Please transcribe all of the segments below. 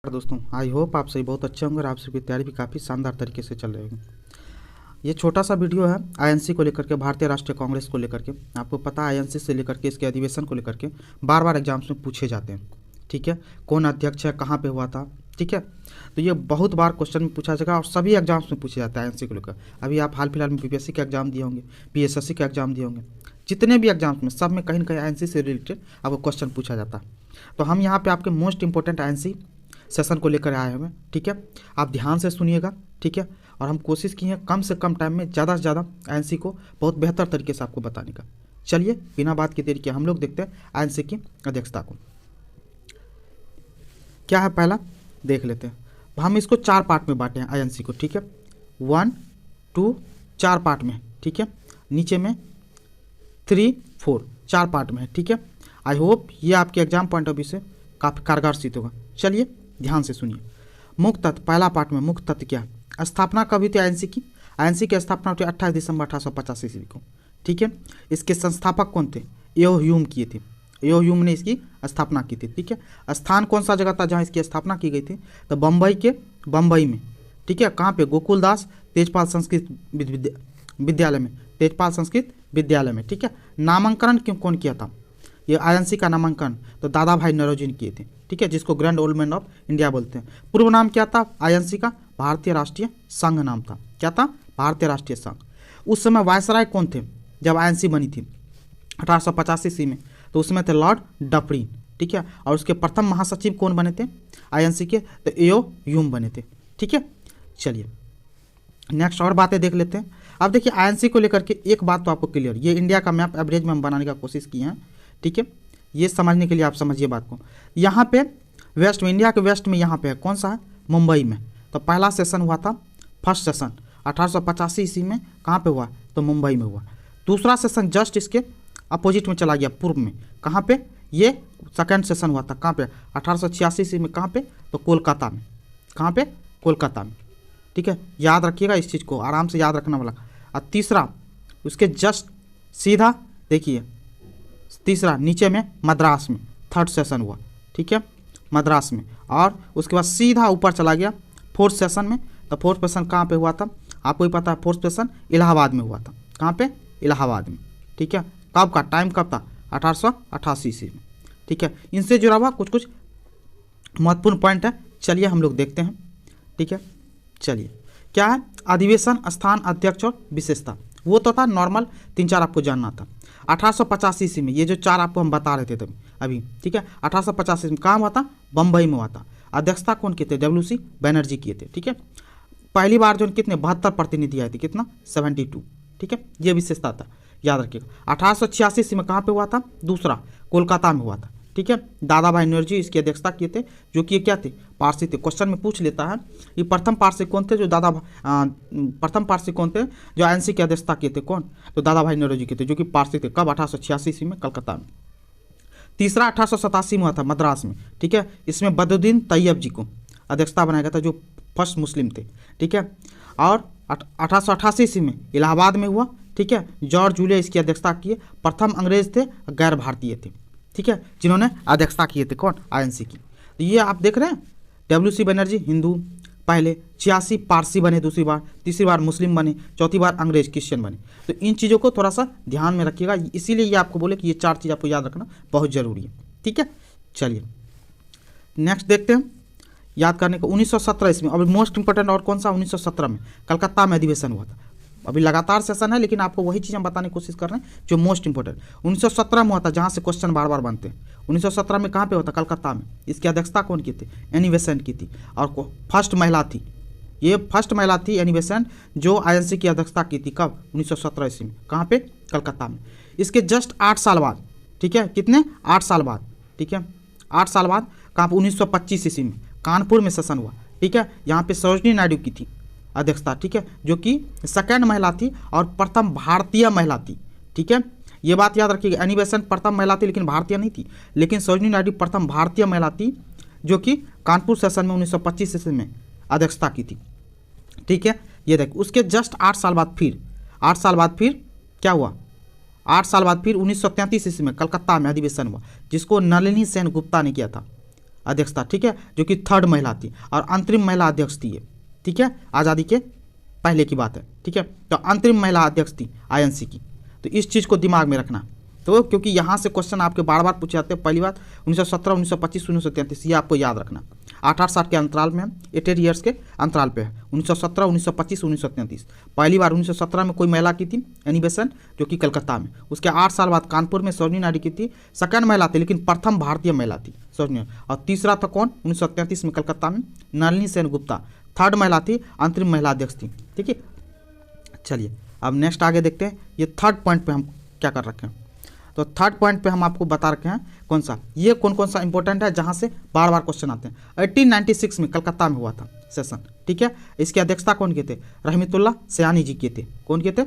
दोस्तों, I hope आप सभी बहुत अच्छे होंगे और आप सबकी तैयारी भी काफ़ी शानदार तरीके से चल रही होगी। ये छोटा सा वीडियो है आईएनसी को लेकर के, भारतीय राष्ट्रीय कांग्रेस को लेकर के। आपको पता है आईएनसी से लेकर के इसके अधिवेशन को लेकर के बार बार एग्जाम्स में पूछे जाते हैं। ठीक है, कौन अध्यक्ष है, कहाँ पे हुआ था। ठीक है, तो ये बहुत बार क्वेश्चन में पूछा जाएगा और सभी एग्जाम्स में पूछे जाता है आईएनसी को लेकर। अभी आप हाल फिलहाल में बीपीएससी का एग्जाम दिए होंगे, पीएसएससी का एग्जाम दिए होंगे, जितने भी एग्जाम्स में सब में कहीं ना कहीं आईएनसी से रिलेटेड आपको क्वेश्चन पूछा जाता है। तो हम यहाँ पे आपके मोस्ट इंपॉर्टेंट आईएनसी सेशन को लेकर आए हैं। ठीक है, आप ध्यान से सुनिएगा। ठीक है, और हम कोशिश की हैं कम से कम टाइम में ज़्यादा से ज़्यादा आईएनसी को बहुत बेहतर तरीके से आपको बताने का। चलिए बिना बात की देरी के हम लोग देखते हैं आईएनसी की अध्यक्षता को क्या है, पहला देख लेते हैं। हम इसको 4 पार्ट में बांटे हैं आईएनसी को। ठीक है, 1 2 4 पार्ट में। ठीक है, नीचे में 3 4 4 पार्ट में है। ठीक है, आई होप ये आपके एग्जाम पॉइंट ऑफ व्यू से काफ़ी कारगर सिद्ध होगा। चलिए ध्यान से सुनिए। मुख्य तथ्य, पहला पार्ट में मुख्य तथ्य क्या है। स्थापना कब हुई थी आईएनसी की? आईएनसी की स्थापना हुई 28 दिसंबर 1885 ईस्वी को। ठीक है, इसके संस्थापक कौन थे? एओ ह्यूम किए थे। एओ ह्यूम ने इसकी स्थापना की थी। ठीक है, स्थान कौन सा जगह था जहाँ इसकी स्थापना की गई थी? तो बम्बई में। ठीक है, कहाँ पे? गोकुलदास तेजपाल संस्कृत विद्यालय में, तेजपाल संस्कृत विद्यालय में। ठीक है, नामांकन क्यों कौन किया था? ये आईएनसी का नामांकन तो दादा भाई नौरोजी ने किए थे। ठीक है, जिसको grand old man of India बोलते हैं। पूर्व नाम क्या था आईएनसी का? भारतीय राष्ट्रीय संघ नाम था। क्या था? भारतीय राष्ट्रीय संघ। उस समय वायसराय कौन थे जब आईएनसी बनी थी 1885 ईस्वी में? तो उसमें थे लॉर्ड डफरिन। ठीक है, और उसके प्रथम महासचिव कौन बने थे आईएनसी के? तो एओ ह्यूम बने थे। ठीक है, चलिए नेक्स्ट और बातें देख लेते हैं। अब देखिए आईएनसी को लेकर के एक बात तो आपको क्लियर, ये इंडिया का मैप एवरेज में हम बनाने का कोशिश किए हैं। ठीक है, ये समझने के लिए आप समझिए बात को। यहाँ पे वेस्ट में, इंडिया के वेस्ट में यहाँ पे है, कौन सा है? मुंबई में। तो पहला सेशन हुआ था, फर्स्ट सेशन 1885 ईस्वी में। कहाँ पे हुआ? तो मुंबई में हुआ। दूसरा सेशन जस्ट इसके अपोजिट में चला गया, पूर्व में। कहाँ पे? ये सेकंड सेशन हुआ था। कहाँ पे? 1886 ईस्वी में। कहाँ पे? तो कोलकाता में। कहाँ पे? कोलकाता में। ठीक है, याद रखिएगा इस चीज़ को, आराम से याद रखने वाला। और तीसरा उसके जस्ट सीधा देखिए, तीसरा नीचे में मद्रास में थर्ड सेशन हुआ। ठीक है, मद्रास में। और उसके बाद सीधा ऊपर चला गया फोर्थ सेशन में। तो फोर्थ सेशन कहाँ पे हुआ था? आपको ही पता है, फोर्थ सेशन इलाहाबाद में हुआ था। कहाँ पे? इलाहाबाद में। ठीक है, कब का टाइम कब था? 1888 ईस्वी में। ठीक है, इनसे जुड़ा हुआ कुछ कुछ महत्वपूर्ण पॉइंट है, चलिए हम लोग देखते हैं। ठीक है, चलिए क्या है? अधिवेशन, स्थान, अध्यक्ष और विशेषता। वो तो था नॉर्मल, 3-4 आपको जानना था। 1885 ईस्वी में ये जो 4 आपको हम बता रहे थे तभी अभी। ठीक है, 1885 में कहाँ हुआ था? बम्बई में हुआ था। अध्यक्षता कौन किए थे? डब्ल्यू.सी. बनर्जी किए थे। ठीक है, पहली बार जो कितने 72 प्रतिनिधि आए थे, कितना? 72। ठीक है, ये विशेषता था, याद रखिएगा। 1886 ईस्वी में कहाँ पे हुआ था? दूसरा कोलकाता में हुआ था। ठीक है, दादा भाई नौरोजी इसकी अध्यक्षता किए थे, जो कि क्या थे? पारसी थे। क्वेश्चन में पूछ लेता है ये प्रथम पारसी कौन थे जो प्रथम पारसी कौन थे जो आईएनसी की अध्यक्षता किए थे? कौन? तो दादा भाई नौरोजी के थे, जो कि पारसी थे। कब? 1886 ईस्वी में, कलकत्ता में। तीसरा 1887 में हुआ था, मद्रास में। ठीक है, इसमें बदरुद्दीन तैयब जी को अध्यक्षता बनाया गया था, जो फर्स्ट मुस्लिम थे। ठीक है, और 1888 ईस्वी में इलाहाबाद में हुआ। ठीक है, जॉर्ज जूलिया इसकी अध्यक्षता किए। प्रथम अंग्रेज थे, गैर भारतीय थे। ठीक है, जिन्होंने अध्यक्षता किए थे, कौन? आईएनसी की। तो ये आप देख रहे हैं, डब्ल्यू.सी. बनर्जी हिंदू पहले, 86 पारसी बने दूसरी बार, तीसरी बार मुस्लिम बने, चौथी बार अंग्रेज क्रिश्चियन बने। तो इन चीज़ों को थोड़ा सा ध्यान में रखिएगा, इसीलिए ये आपको बोले कि ये 4 चीज़ आपको याद रखना बहुत ज़रूरी है। ठीक है, चलिए नेक्स्ट देखते हैं याद करने को। 1917 इसमें, अभी मोस्ट इंपॉर्टेंट और कौन सा? 1917 में कलकत्ता में अधिवेशन हुआ था। अभी लगातार सेशन है, लेकिन आपको वही चीज़ हम बताने की कोशिश कर रहे हैं जो मोस्ट इंपॉर्टेंट 1917 में हुआ था, जहाँ से क्वेश्चन बार बार बनते हैं। 1917 में कहाँ पे होता? कलकत्ता में। इसकी अध्यक्षता कौन की थी? एनी बेसेंट की थी, और फर्स्ट महिला थी। ये फर्स्ट महिला थी एनी बेसेंट, जो आईएनसी की अध्यक्षता की थी। कब? 1917 ईस्वी में। कहाँ पे? कलकत्ता में। इसके जस्ट 8 साल बाद, ठीक है, कितने? 8 साल बाद। ठीक है, 8 साल बाद कहाँ पर? 1925 ईस्वी में कानपुर में सेशन हुआ। ठीक है, यहाँ पे सरोजिनी नायडू की थी अध्यक्षता। ठीक है, जो कि सेकंड महिला थी और प्रथम भारतीय महिला थी। ठीक है, ये बात याद रखिएगा, एनी बेसेंट प्रथम महिला थी लेकिन भारतीय नहीं थी, लेकिन सरोजिनी नायडू प्रथम भारतीय महिला थी, जो कि कानपुर सेशन में 1925 ईस्वी में अध्यक्षता की थी। ठीक है, ये देखो उसके जस्ट 8 साल बाद फिर 8 साल बाद फिर क्या हुआ? 8 साल बाद फिर 1933 ईस्वी में कलकत्ता में अधिवेशन हुआ, जिसको नलिनी सेन गुप्ता ने किया था। अध्यक्षता, ठीक है, जो कि थर्ड महिला थी, और अंतरिम महिला अध्यक्ष थी ये, ठीक है, आज़ादी के पहले की बात है, ठीक है। तो अंतरिम महिला अध्यक्ष थी आईएनसी की, तो इस चीज़ को दिमाग में रखना। तो क्योंकि यहाँ से क्वेश्चन आपके बार बार पूछे जाते हैं। पहली बात 1917, 1925, 1933, ये आपको याद रखना। 8-8 साल के अंतराल में, 8 ईयर्स के अंतराल पे है। 1917, 1925, 1933। पहली बार 1917 में कोई महिला की थी एनी बेसेंट, जो कि कलकत्ता में। उसके 8 साल बाद कानपुर में सरोजिनी नायडू की थी, सेकंड महिला थी, लेकिन प्रथम भारतीय महिला थी सरोजिनी। और तीसरा था कौन, 1933 में कलकत्ता में नलिनी सेन गुप्ता, थर्ड महिला थी, अंतरिम महिला अध्यक्ष थी, ठीक है। चलिए अब नेक्स्ट आगे देखते हैं। ये थर्ड पॉइंट पे हम क्या कर रखे हैं, तो थर्ड पॉइंट पे हम आपको बता रखे हैं कौन सा, ये कौन कौन सा इंपॉर्टेंट है जहाँ से बार बार क्वेश्चन आते हैं। 1896 में कलकत्ता में हुआ था सेशन, ठीक है। इसकी अध्यक्षता कौन किए थे, रहमतुल्लाह सयानी जी किए थे। कौन किए थे,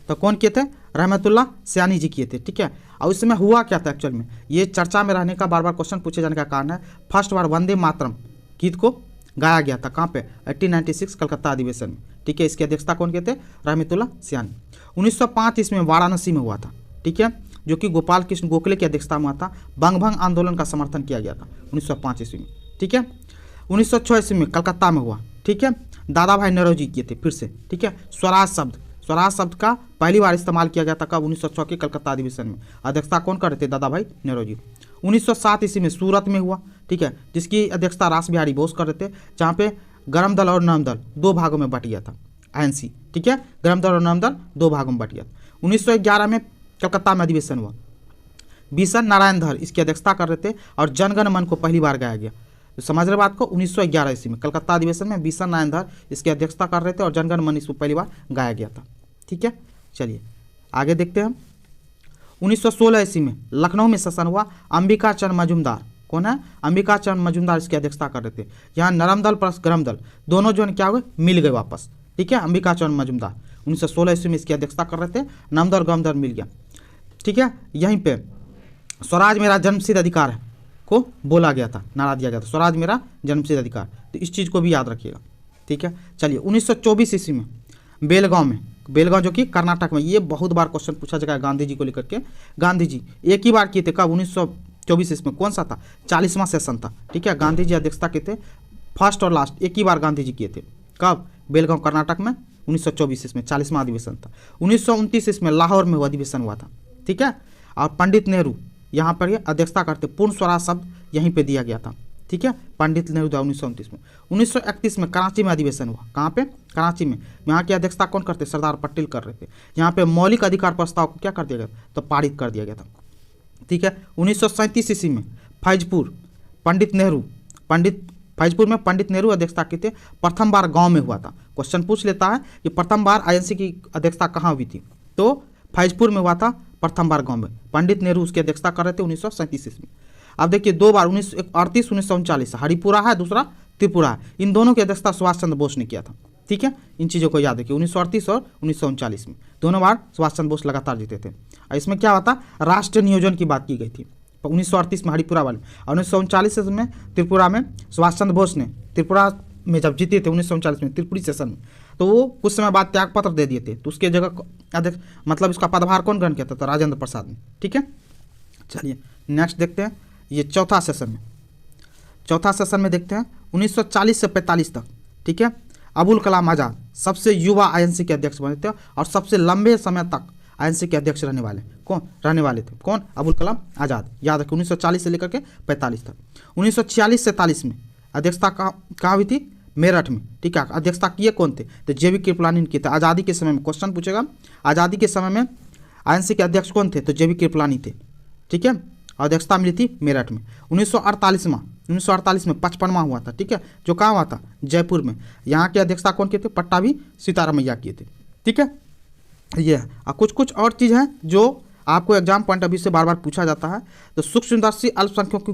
तो कौन किए थे, रहमतुल्लाह सयानी जी किए थे, ठीक है। और इसमें हुआ क्या था एक्चुअल में, ये चर्चा में रहने का बार बार क्वेश्चन पूछे जाने का कारण है। फर्स्ट बार वंदे मातरम गीत को गाया गया था, कहाँ पे, 1896 कलकत्ता अधिवेशन में, ठीक है। इसकी अध्यक्षता कौन किए थे, रहमतुल्लाह सयानी। 1905 इसमें वाराणसी में हुआ था, ठीक है, जो कि गोपाल कृष्ण गोखले की अध्यक्षता में हुआ था। बंगभंग आंदोलन का समर्थन किया गया था 1905 ईस्वी में, ठीक है। 1906 ईस्वी में कलकत्ता में हुआ, ठीक है। दादा भाई नौरोजी किए थे फिर से, ठीक है। स्वराज शब्द का पहली बार इस्तेमाल किया गया था कब, 1906 के कलकत्ता अधिवेशन में। अध्यक्षता कौन कर रहे थे, दादा भाई नौरोजी। 1907 ईस्वी में सूरत में हुआ, ठीक है, जिसकी अध्यक्षता रास बिहारी बोस कर रहे थे, जहाँ पे गरम दल और नरम दल 2 भागों में बट गया था आईएनसी, ठीक है। गरम दल और नरम दल 2 भागों में बट गया था। 1911 में कलकत्ता में अधिवेशन हुआ, बीसन नारायण धर इसकी अध्यक्षता कर रहे थे, और जनगण मन को पहली बार गाया गया। तो समझ रहे बात को, 1911 ईस्वी में कलकत्ता अधिवेशन में बीसन नारायण धर इसकी अध्यक्षता कर रहे थे, और जनगण मन इसको पहली बार गाया गया था, ठीक है। चलिए आगे देखते हैं हम। 1916 ईस्वी में लखनऊ में सेशन हुआ। अंबिका चंद मजूमदार, कौन है, अंबिका चंद मजूमदार इसकी अध्यक्षता कर रहे थे। यहाँ नरम दल प्लस गरम दल दोनों जो है क्या हुए, मिल गए वापस, ठीक है। अंबिका चंद मजूमदार 1916 ईस्वी में इसकी अध्यक्षता कर रहे थे, नरम दल गरम दल मिल गया, ठीक है। यहीं पे स्वराज मेरा जन्मसिद्ध अधिकार है को बोला गया था, नारा दिया गया था, स्वराज मेरा जन्मसिद्ध अधिकार। तो इस चीज़ को भी याद रखिएगा, ठीक है। चलिए 1924 ईस्वी में बेलगांव जो कि कर्नाटक में, ये बहुत बार क्वेश्चन पूछा जाएगा गांधी जी को लेकर के। गांधी जी एक ही बार किए थे, कब, 1924 ईस्वी में। कौन सा था, 40वां सेशन था, ठीक है। गांधी जी अध्यक्षता किए थे, फर्स्ट और लास्ट एक ही बार गांधी जी किए थे, कब, बेलगांव कर्नाटक में 1924 ईस्वी में 40वां अधिवेशन था। 1929 ईस्वी में लाहौर में अधिवेशन हुआ था, ठीक है। और पंडित नेहरू यहाँ पर ये अध्यक्षता करते, पूर्ण स्वराज शब्द यहीं पे दिया गया था, ठीक है। पंडित नेहरू 1929 में। 1931 में कराची में अधिवेशन हुआ, कहाँ पे, कराची में। यहाँ की अध्यक्षता कौन करते, सरदार पटेल कर रहे थे। यहाँ पे मौलिक अधिकार प्रस्ताव को क्या कर दिया गया, तो पारित कर दिया गया था, ठीक है। 1937 ईस्वी में फैजपुर में पंडित नेहरू अध्यक्षता की थे। प्रथम बार गांव में हुआ था। क्वेश्चन पूछ लेता है कि प्रथम बार आईएनसी की अध्यक्षता कहाँ हुई थी, तो फैजपुर में हुआ था प्रथम बार गांव में। पंडित नेहरू उसकी अध्यक्षता कर रहे थे 1937 ईस्वी में। अब देखिए 2 बार 1938, 1939 हरिपुरा है, दूसरा त्रिपुरा है। इन दोनों की अध्यक्षता सुभाष चंद्र बोस ने किया था, ठीक है। इन चीज़ों को याद रखिए, 1938 और 1939 में दोनों बार सुभाष चंद्र बोस लगातार जीते थे। और इसमें क्या होता, राष्ट्रीय नियोजन की बात की गई थी 1938 में हरिपुरा वाले, और 1939 में त्रिपुरा में सुभाष चंद्र बोस ने त्रिपुरा में जब जीते थे 1939 में त्रिपुरी सेशन में, तो वो कुछ समय बाद त्यागपत्र दे दिए थे। तो उसके जगह अध्यक्ष मतलब इसका पदभार कौन ग्रहण किया था, तो राजेंद्र प्रसाद ने, ठीक है। चलिए नेक्स्ट देखते हैं, ये चौथा सेशन में देखते हैं 1940 से 45 तक, ठीक है। अबुल कलाम आज़ाद सबसे युवा आईएनसी के अध्यक्ष बने थे, और सबसे लंबे समय तक आईएनसी के अध्यक्ष रहने वाले थे कौन, अबुल कलाम आज़ाद। याद रखें 1940 से लेकर के 45 तक। 1946 से 43 में अध्यक्षता कहाँ हुई थी, मेरठ में, ठीक है। अध्यक्षता किए कौन थे, तो जेबी कृपलानी किए थे। आज़ादी के समय में क्वेश्चन पूछेगा, आज़ादी के समय में आईएनसी के अध्यक्ष कौन थे, तो जेबी कृपलानी थे, ठीक है। अध्यक्षता मिली थी मेरठ में। 1948 में 55वां हुआ था, ठीक है, जो कहाँ हुआ था, जयपुर में। यहाँ की अध्यक्षता कौन किए थे, पट्टाभी सीतारामैया किए थे, ठीक है। ये है, और कुछ और चीज़ है जो आपको एग्जाम पॉइंट ऑफ व्यू से बार बार पूछा जाता है। तो सूक्ष्मदर्शी अल्पसंख्यकों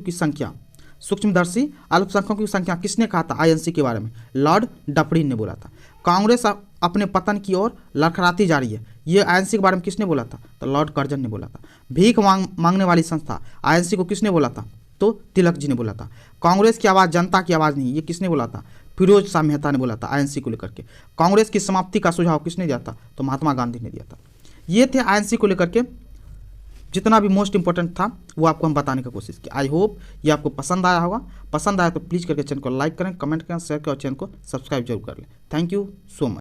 की संख्या किसने कहा था आईएनसी के बारे में, लॉर्ड डफरिन ने बोला था। कांग्रेस अपने पतन की ओर लड़खड़ाती जा रही है, ये आईएनसी के बारे में किसने बोला था, तो लॉर्ड कर्जन ने बोला था। भीख मांगने वाली संस्था आईएनसी को किसने बोला था, तो तिलक जी ने बोला था। कांग्रेस की आवाज़ जनता की आवाज़ नहीं, ये किसने बोला था, फिरोज शाह मेहता ने बोला था आईएनसी को लेकर के। कांग्रेस की समाप्ति का सुझाव किसने दिया था, तो महात्मा गांधी ने दिया था। ये थे आईएनसी को लेकर के जितना भी मोस्ट इंपॉर्टेंट था वो आपको हम बताने का कोशिश की। आई होप ये आपको पसंद आया होगा। पसंद आया तो प्लीज़ करके चैनल को लाइक करें, कमेंट करें, शेयर करें और चैनल को सब्सक्राइब जरूर कर लें। Thank you so much.